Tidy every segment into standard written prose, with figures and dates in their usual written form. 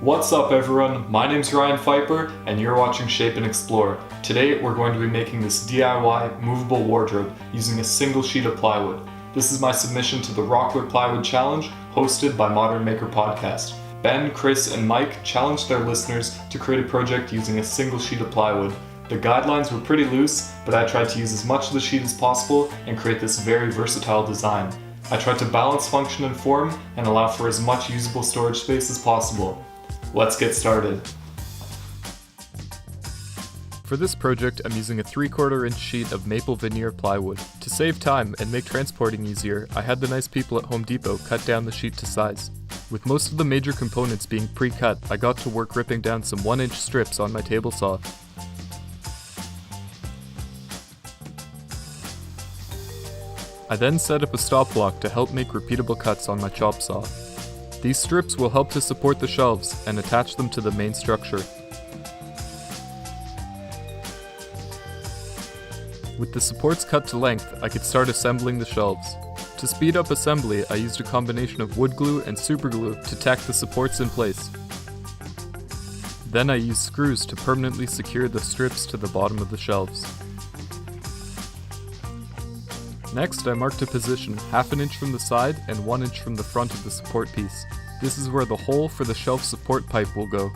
What's up everyone, my name's Ryan Pfeiffer and you're watching Shape and Explore. Today we're going to be making this DIY movable wardrobe using a single sheet of plywood. This is my submission to the Rockler Plywood Challenge hosted by Modern Maker Podcast. Ben, Chris, and Mike challenged their listeners to create a project using a single sheet of plywood. The guidelines were pretty loose, but I tried to use as much of the sheet as possible and create this very versatile design. I tried to balance function and form and allow for as much usable storage space as possible. Let's get started. For this project, I'm using a 3/4 inch sheet of maple veneer plywood. To save time and make transporting easier, I had the nice people at Home Depot cut down the sheet to size. With most of the major components being pre-cut, I got to work ripping down some 1-inch strips on my table saw. I then set up a stop block to help make repeatable cuts on my chop saw. These strips will help to support the shelves and attach them to the main structure. With the supports cut to length, I could start assembling the shelves. To speed up assembly, I used a combination of wood glue and super glue to tack the supports in place. Then I used screws to permanently secure the strips to the bottom of the shelves. Next, I marked a position 1/2 inch from the side and 1 inch from the front of the support piece. This is where the hole for the shelf support pipe will go.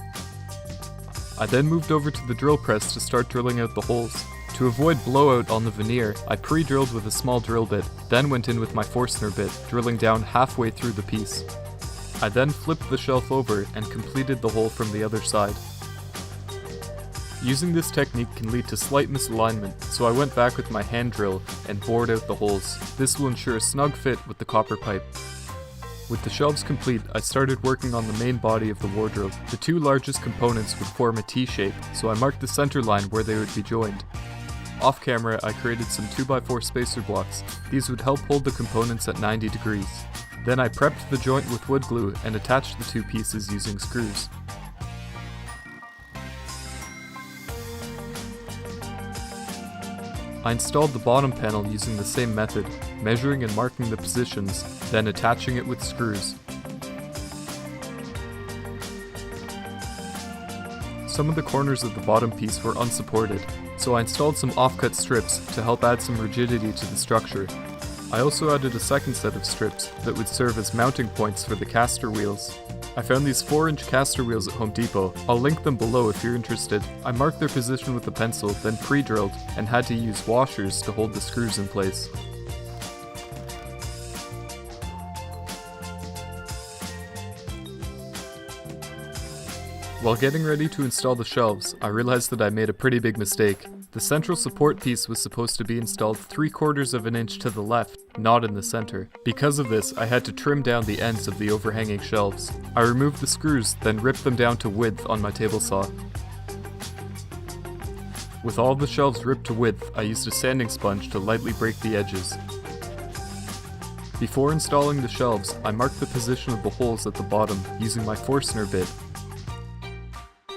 I then moved over to the drill press to start drilling out the holes. To avoid blowout on the veneer, I pre-drilled with a small drill bit, then went in with my Forstner bit, drilling down halfway through the piece. I then flipped the shelf over and completed the hole from the other side. Using this technique can lead to slight misalignment, so I went back with my hand drill and bored out the holes. This will ensure a snug fit with the copper pipe. With the shelves complete, I started working on the main body of the wardrobe. The two largest components would form a T-shape, so I marked the center line where they would be joined. Off camera, I created some 2x4 spacer blocks. These would help hold the components at 90 degrees. Then I prepped the joint with wood glue and attached the two pieces using screws. I installed the bottom panel using the same method, measuring and marking the positions, then attaching it with screws. Some of the corners of the bottom piece were unsupported, so I installed some offcut strips to help add some rigidity to the structure. I also added a second set of strips that would serve as mounting points for the caster wheels. I found these 4-inch caster wheels at Home Depot. I'll link them below if you're interested. I marked their position with a pencil, then pre-drilled, and had to use washers to hold the screws in place. While getting ready to install the shelves, I realized that I made a pretty big mistake. The central support piece was supposed to be installed 3/4 inch to the left, not in the center. Because of this, I had to trim down the ends of the overhanging shelves. I removed the screws, then ripped them down to width on my table saw. With all the shelves ripped to width, I used a sanding sponge to lightly break the edges. Before installing the shelves, I marked the position of the holes at the bottom using my Forstner bit.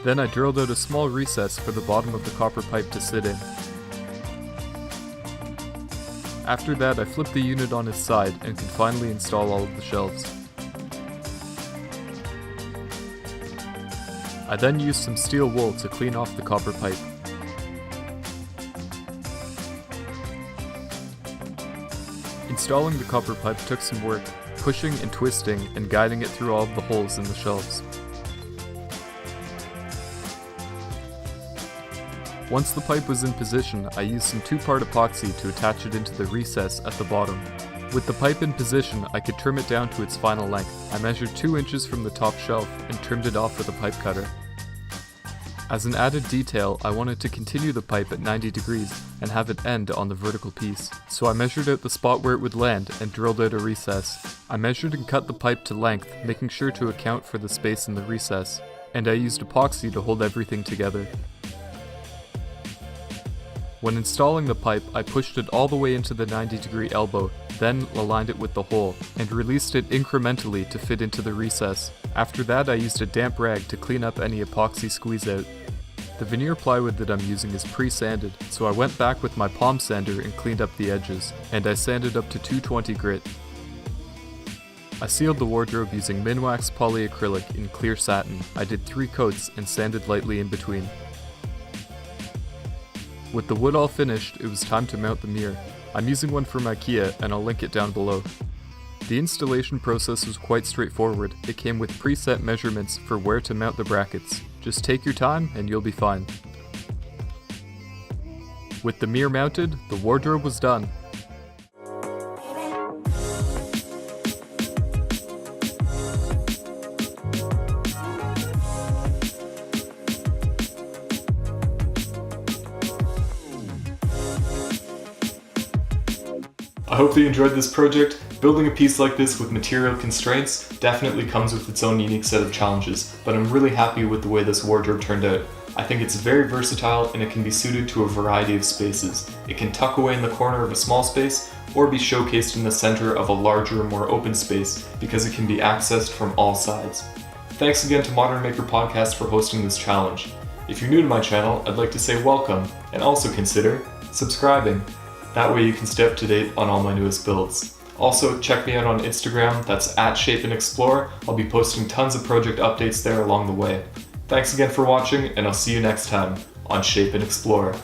Then I drilled out a small recess for the bottom of the copper pipe to sit in. After that, I flipped the unit on its side and could finally install all of the shelves. I then used some steel wool to clean off the copper pipe. Installing the copper pipe took some work, pushing and twisting and guiding it through all of the holes in the shelves. Once the pipe was in position, I used some 2-part epoxy to attach it into the recess at the bottom. With the pipe in position, I could trim it down to its final length. I measured 2 inches from the top shelf and trimmed it off with a pipe cutter. As an added detail, I wanted to continue the pipe at 90 degrees and have it end on the vertical piece. So I measured out the spot where it would land and drilled out a recess. I measured and cut the pipe to length, making sure to account for the space in the recess. And I used epoxy to hold everything together. When installing the pipe, I pushed it all the way into the 90-degree elbow, then aligned it with the hole, and released it incrementally to fit into the recess. After that, I used a damp rag to clean up any epoxy squeeze out. The veneer plywood that I'm using is pre-sanded, so I went back with my palm sander and cleaned up the edges, and I sanded up to 220 grit. I sealed the wardrobe using minwax polyacrylic in clear satin. I did 3 coats and sanded lightly in between. With the wood all finished, it was time to mount the mirror. I'm using one from IKEA and I'll link it down below. The installation process was quite straightforward. It came with preset measurements for where to mount the brackets. Just take your time and you'll be fine. With the mirror mounted, the wardrobe was done. I hope that you enjoyed this project. Building a piece like this with material constraints definitely comes with its own unique set of challenges, but I'm really happy with the way this wardrobe turned out. I think it's very versatile and it can be suited to a variety of spaces. It can tuck away in the corner of a small space or be showcased in the center of a larger, more open space because it can be accessed from all sides. Thanks again to Modern Maker Podcast for hosting this challenge. If you're new to my channel, I'd like to say welcome and also consider subscribing. That way you can stay up to date on all my newest builds. Also, check me out on Instagram, that's @ShapeAndExplore. I'll be posting tons of project updates there along the way. Thanks again for watching, and I'll see you next time on Shape and Explore.